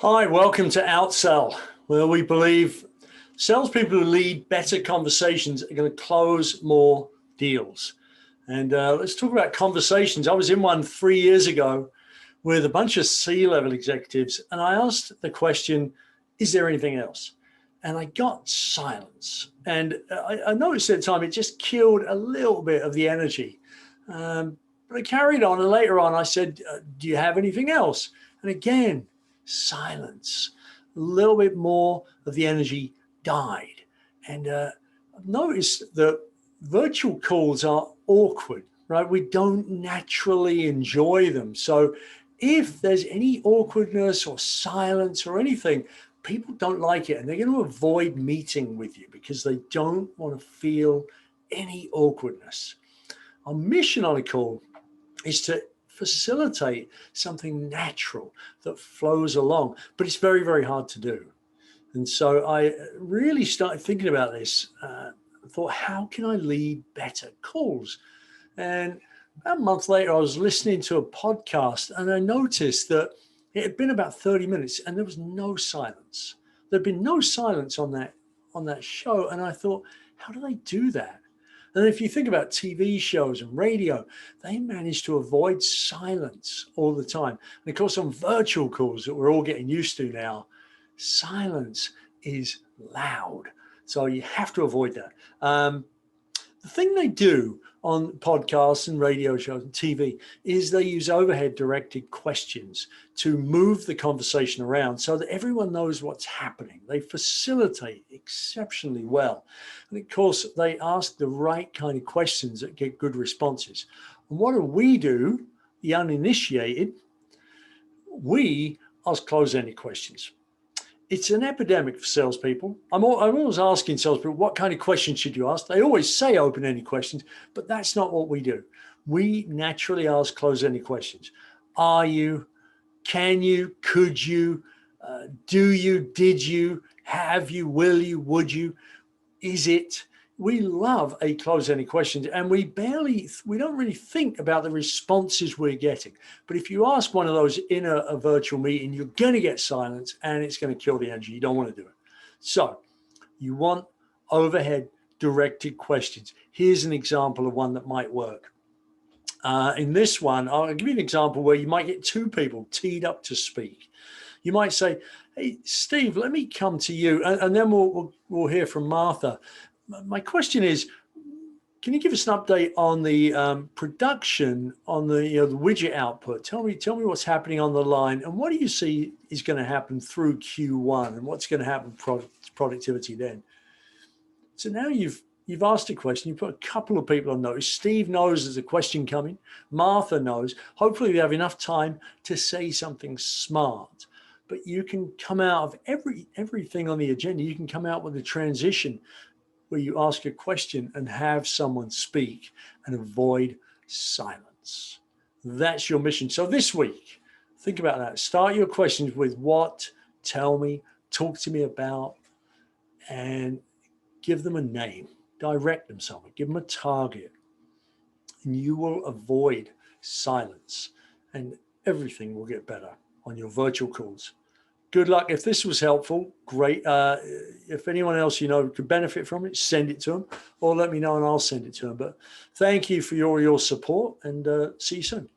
Hi, welcome to Outsell, where we believe salespeople who lead better conversations are going to close more deals. And let's talk about conversations. I was in one 3 years ago with a bunch of C-level executives, and I asked the question, is there anything else? And I got silence. And I noticed at the time it just killed a little bit of the energy. But I carried on, and later on I said, do you have anything else? And again, silence. A little bit more of the energy died. And I've noticed that virtual calls are awkward, right? We don't naturally enjoy them. So if there's any awkwardness or silence or anything, people don't like it, and they're going to avoid meeting with you because they don't want to feel any awkwardness. Our mission on a call is to facilitate something natural that flows along, but it's very, very hard to do. And so I really started thinking about this. I thought, how can I lead better calls? And about a month later, I was listening to a podcast, and I noticed that it had been about 30 minutes and there was no silence. There'd been no silence on that show. And I thought, how do they do that? And if you think about TV shows and radio, they manage to avoid silence all the time. And of course, on virtual calls that we're all getting used to now, silence is loud. So you have to avoid that. The thing they do on podcasts and radio shows and TV is they use overhead directed questions to move the conversation around so that everyone knows what's happening. They facilitate exceptionally well. And of course, they ask the right kind of questions that get good responses. And what do we do, the uninitiated? We ask close-ended questions. It's an epidemic for salespeople. I'm always asking salespeople, what kind of questions should you ask? They always say open-ended questions, but that's not what we do. We naturally ask close-ended questions. Are you? Can you? Could you? Do you? Did you? Have you? Will you? Would you? Is it? We love a close-ended question, and we don't really think about the responses we're getting. But if you ask one of those in a virtual meeting, you're going to get silence, and it's going to kill the energy. You don't want to do it. So you want overhead directed questions. Here's an example of one that might work. In this one, I'll give you an example where you might get two people teed up to speak. You might say, hey, Steve, let me come to you, and then we'll hear from Martha. My question is, can you give us an update on the production on the the widget output? Tell me what's happening on the line, and what do you see is going to happen through Q1, and what's going to happen productivity then? So now you've asked a question. You put a couple of people on notice. Steve knows there's a question coming. Martha knows. Hopefully, we have enough time to say something smart. But you can come out of everything on the agenda. You can come out with a transition where you ask a question and have someone speak and avoid silence. That's your mission. So this week, think about that. Start your questions with what, tell me, talk to me about, and give them a name. Direct them somewhere. Give them a target. And you will avoid silence, and everything will get better on your virtual calls. Good luck. If this was helpful, great. If anyone else you know could benefit from it, send it to them, or let me know and I'll send it to them. But thank you for your support, and see you soon.